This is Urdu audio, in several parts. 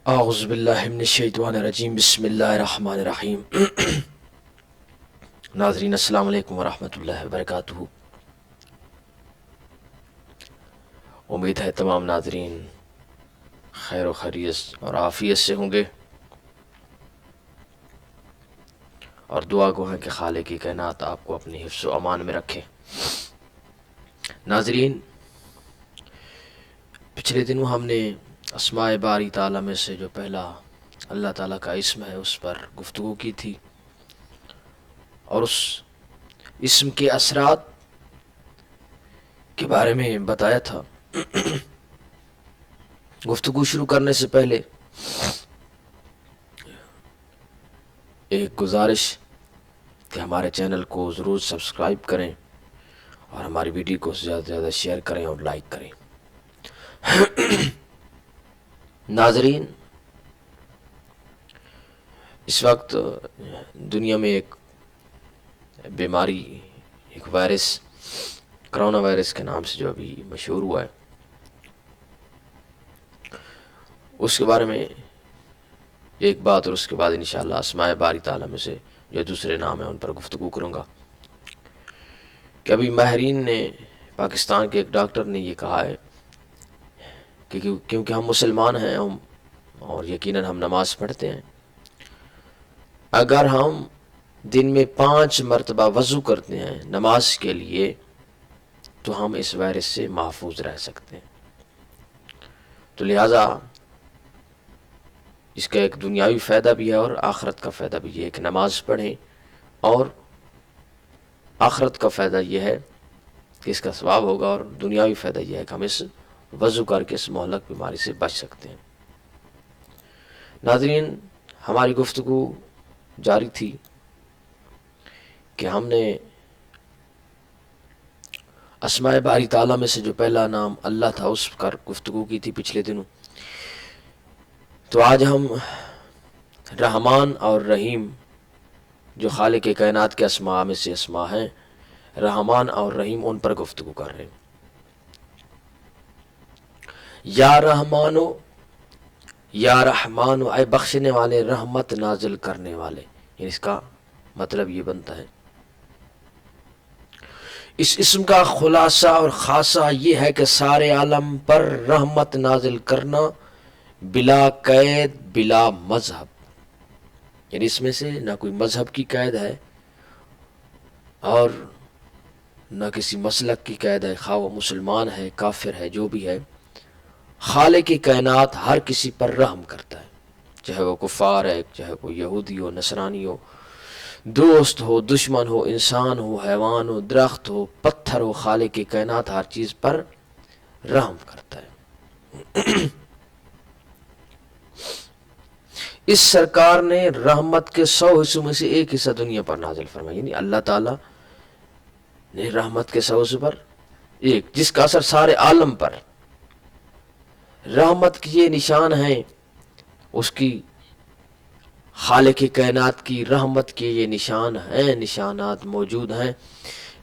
اعوذ باللہ من الشیطان الرجیم، بسم اللہ الرحمن الرحیم۔ ناظرین السلام علیکم ورحمۃ اللہ وبرکاتہ۔ امید ہے تمام ناظرین خیر و خیریت اور عافیت سے ہوں گے، اور دعا گو ہے کہ خالق کی کائنات آپ کو اپنی حفظ و امان میں رکھے۔ ناظرین، پچھلے دنوں ہم نے اسماء باری تعالیٰ میں سے جو پہلا اللہ تعالیٰ کا اسم ہے اس پر گفتگو کی تھی، اور اس اسم کے اثرات کے بارے میں بتایا تھا۔ گفتگو شروع کرنے سے پہلے ایک گزارش کہ ہمارے چینل کو ضرور سبسکرائب کریں اور ہماری ویڈیو کو زیادہ سے زیادہ شیئر کریں اور لائک کریں۔ ناظرین، اس وقت دنیا میں ایک بیماری، ایک وائرس، کرونا وائرس کے نام سے جو ابھی مشہور ہوا ہے، اس کے بارے میں ایک بات، اور اس کے بعد انشاءاللہ اسماء باری تعالیٰ میں سے جو دوسرے نام ہیں ان پر گفتگو کروں گا۔ کہ ابھی ماہرین نے، پاکستان کے ایک ڈاکٹر نے یہ کہا ہے کہ کیونکہ ہم مسلمان ہیں اور یقیناً ہم نماز پڑھتے ہیں، اگر ہم دن میں 5 مرتبہ وضو کرتے ہیں نماز کے لیے تو ہم اس وائرس سے محفوظ رہ سکتے ہیں۔ تو لہٰذا اس کا ایک دنیاوی فائدہ بھی ہے اور آخرت کا فائدہ بھی ہے کہ نماز پڑھیں، اور آخرت کا فائدہ یہ ہے کہ اس کا ثواب ہوگا، اور دنیاوی فائدہ یہ ہے کہ ہم اس وضو کر کے اس مہلک بیماری سے بچ سکتے ہیں۔ ناظرین، ہماری گفتگو جاری تھی کہ ہم نے اسماء باری تعالیٰ میں سے جو پہلا نام اللہ تھا اس پر گفتگو کی تھی پچھلے دنوں۔ تو آج ہم رحمان اور رحیم، جو خالق کائنات کے اسماء میں سے اسماء ہیں، رحمان اور رحیم، ان پر گفتگو کر رہے ہیں۔ یا رحمانو، یا رحمانو، اے بخشنے والے، رحمت نازل کرنے والے، یعنی اس کا مطلب یہ بنتا ہے، اس اسم کا خلاصہ اور خاصہ یہ ہے کہ سارے عالم پر رحمت نازل کرنا، بلا قید، بلا مذہب، یعنی اس میں سے نہ کوئی مذہب کی قید ہے اور نہ کسی مسلک کی قید ہے، خواہ وہ مسلمان ہے، کافر ہے، جو بھی ہے، خالق کی کائنات ہر کسی پر رحم کرتا ہے، چاہے وہ کفار ہے، چاہے وہ یہودی ہو، نصرانی ہو، دوست ہو، دشمن ہو، انسان ہو، حیوان ہو، درخت ہو، پتھر ہو، خالق کی کائنات ہر چیز پر رحم کرتا ہے۔ اس سرکار نے رحمت کے 100 حصوں میں سے ایک حصہ دنیا پر نازل فرمایا، یعنی اللہ تعالیٰ نے رحمت کے 100 حصوں پر ایک، جس کا اثر سارے عالم پر۔ رحمت کی یہ نشان ہیں، اس کی خالق کائنات کی رحمت کے یہ نشان ہیں، نشانات موجود ہیں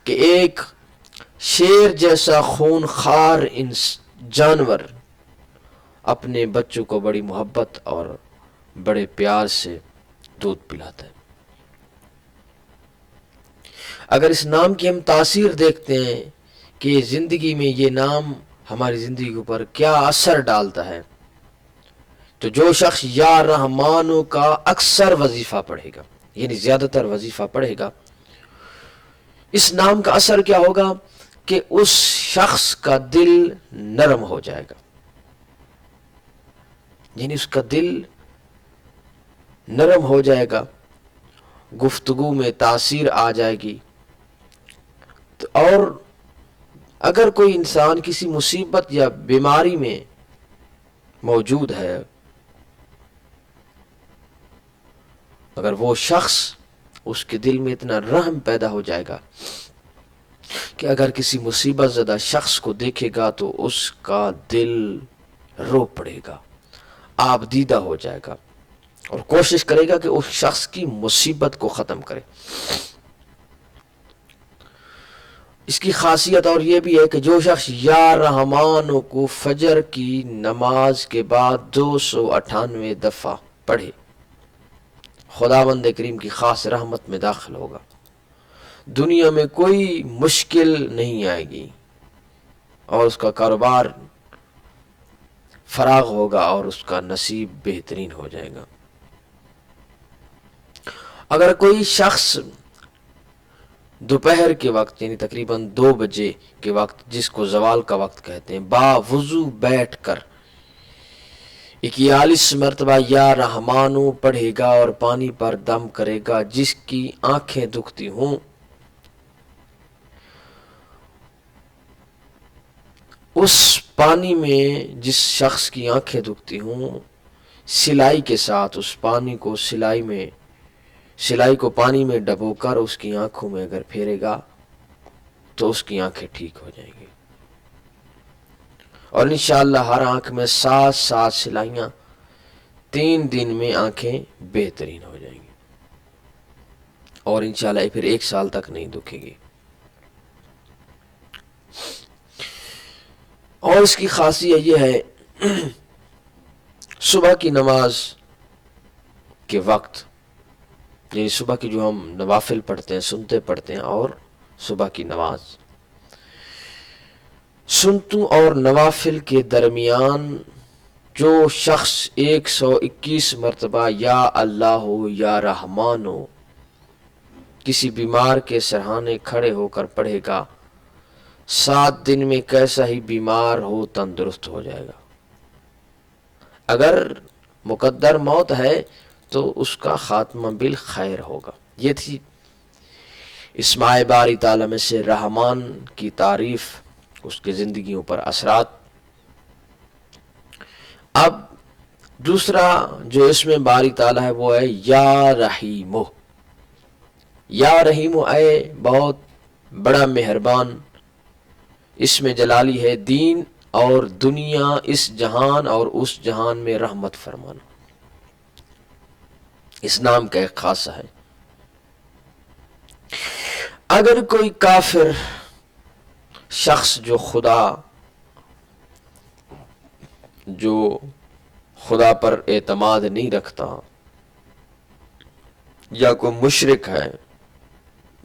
کہ ایک شیر جیسا خون خوار جانور اپنے بچوں کو بڑی محبت اور بڑے پیار سے دودھ پلاتا ہے۔ اگر اس نام کی ہم تاثیر دیکھتے ہیں کہ زندگی میں یہ نام ہماری زندگی کے اوپر کیا اثر ڈالتا ہے، تو جو شخص یا رحمانو کا اکثر وظیفہ پڑھے گا، یعنی زیادہ تر وظیفہ پڑھے گا، اس نام کا اثر کیا ہوگا کہ اس شخص کا دل نرم ہو جائے گا، یعنی اس کا دل نرم ہو جائے گا، گفتگو میں تاثیر آ جائے گی۔ اور اگر کوئی انسان کسی مصیبت یا بیماری میں موجود ہے، اگر وہ شخص، اس کے دل میں اتنا رحم پیدا ہو جائے گا کہ اگر کسی مصیبت زدہ شخص کو دیکھے گا تو اس کا دل رو پڑے گا، آپ دیدہ ہو جائے گا، اور کوشش کرے گا کہ اس شخص کی مصیبت کو ختم کرے۔ اس کی خاصیت اور یہ بھی ہے کہ جو شخص یا رحمان کو فجر کی نماز کے بعد 298 دفعہ پڑھے، خداوند کریم کی خاص رحمت میں داخل ہوگا، دنیا میں کوئی مشکل نہیں آئے گی اور اس کا کاروبار فراغ ہوگا اور اس کا نصیب بہترین ہو جائے گا۔ اگر کوئی شخص دوپہر کے وقت یعنی تقریباً 2 بجے کے وقت، جس کو زوال کا وقت کہتے ہیں، باوضو بیٹھ کر 41 مرتبہ یا رحمانو پڑھے گا اور پانی پر دم کرے گا، جس کی آنکھیں دکھتی ہوں اس پانی میں، جس شخص کی آنکھیں دکھتی ہوں، سلائی کے ساتھ اس پانی کو سلائی کو پانی میں ڈبو کر اس کی آنکھوں میں اگر پھیرے گا تو اس کی آنکھیں ٹھیک ہو جائیں گی، اور انشاءاللہ ہر آنکھ میں 7 سلائیاں، 3 دن میں آنکھیں بہترین ہو جائیں گی اور انشاءاللہ پھر 1 سال تک نہیں دکھے گی۔ اور اس کی خاصیت یہ ہے صبح کی نماز کے وقت، یعنی صبح کی جو ہم نوافل پڑھتے ہیں، سنتے پڑھتے ہیں، اور صبح کی نماز، سنتوں اور نوافل کے درمیان جو شخص 121 مرتبہ یا اللہ ہو یا رحمان ہو کسی بیمار کے سرہانے کھڑے ہو کر پڑھے گا، 7 دن میں کیسا ہی بیمار ہو تندرست ہو جائے گا۔ اگر مقدر موت ہے تو اس کا خاتمہ بالخیر ہوگا۔ یہ تھی اسماء باری تعالیٰ میں سے رحمان کی تعریف، اس کی زندگیوں پر اثرات۔ اب دوسرا جو اسم باری تعالیٰ ہے وہ ہے یا رحیمو۔ یا رحیمو، اے بہت بڑا مہربان، اس میں جلالی ہے، دین اور دنیا، اس جہان اور اس جہان میں رحمت فرمانا۔ اس نام کا ایک خاصہ ہے۔ اگر کوئی کافر شخص جو خدا پر اعتماد نہیں رکھتا، یا کوئی مشرک ہے،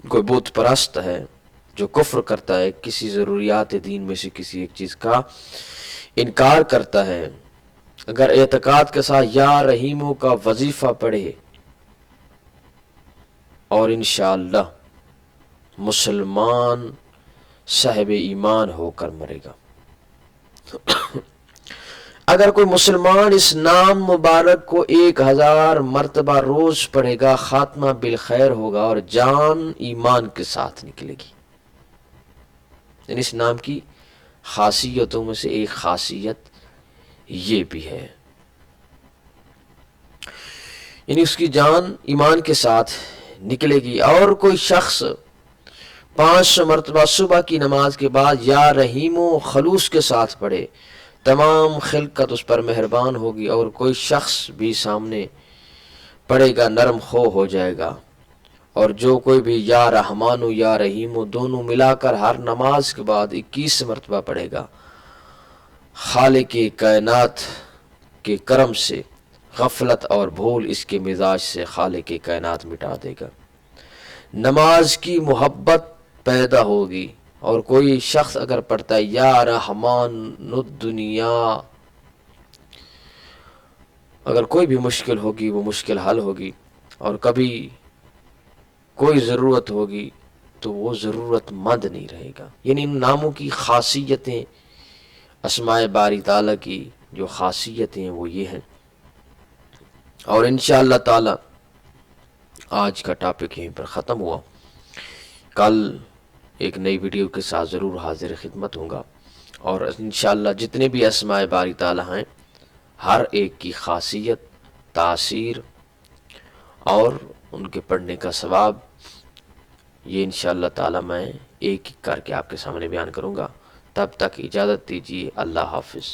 کوئی بت پرست ہے، جو کفر کرتا ہے، کسی ضروریات دین میں سے کسی ایک چیز کا انکار کرتا ہے، اگر اعتقاد کے ساتھ یا رحیموں کا وظیفہ پڑھے اور انشاءاللہ مسلمان صاحب ایمان ہو کر مرے گا۔ اگر کوئی مسلمان اس نام مبارک کو 1000 مرتبہ روز پڑھے گا، خاتمہ بالخیر ہوگا اور جان ایمان کے ساتھ نکلے گی۔ یعنی اس نام کی خاصیتوں میں سے ایک خاصیت یہ بھی ہے، یعنی اس کی جان ایمان کے ساتھ نکلے گی۔ اور کوئی شخص 500 مرتبہ صبح کی نماز کے بعد یا رحیم و خلوص کے ساتھ پڑھے، تمام خلقت اس پر مہربان ہوگی، اور کوئی شخص بھی سامنے پڑھے گا نرم خو ہو جائے گا۔ اور جو کوئی بھی یا رحمان و یا رحیم و دونوں ملا کر ہر نماز کے بعد 21 مرتبہ پڑھے گا، خالق کائنات کے کرم سے غفلت اور بھول اس کے مزاج سے خالق کائنات مٹا دے گا، نماز کی محبت پیدا ہوگی۔ اور کوئی شخص اگر پڑھتا ہے یا رحمان الدنیا، اگر کوئی بھی مشکل ہوگی وہ مشکل حل ہوگی، اور کبھی کوئی ضرورت ہوگی تو وہ ضرورت مند نہیں رہے گا۔ یعنی ان ناموں کی خاصیتیں، اسماء باری تعالیٰ کی جو خاصیتیں ہیں وہ یہ ہیں۔ اور انشاءاللہ تعالی آج کا ٹاپک یہیں پر ختم ہوا، کل ایک نئی ویڈیو کے ساتھ ضرور حاضر خدمت ہوں گا، اور انشاءاللہ جتنے بھی اسماء باری تعالیٰ ہیں ہر ایک کی خاصیت، تاثیر اور ان کے پڑھنے کا ثواب، یہ انشاءاللہ تعالی میں ایک ایک کر کے آپ کے سامنے بیان کروں گا۔ تب تک اجازت دیجیے، اللہ حافظ۔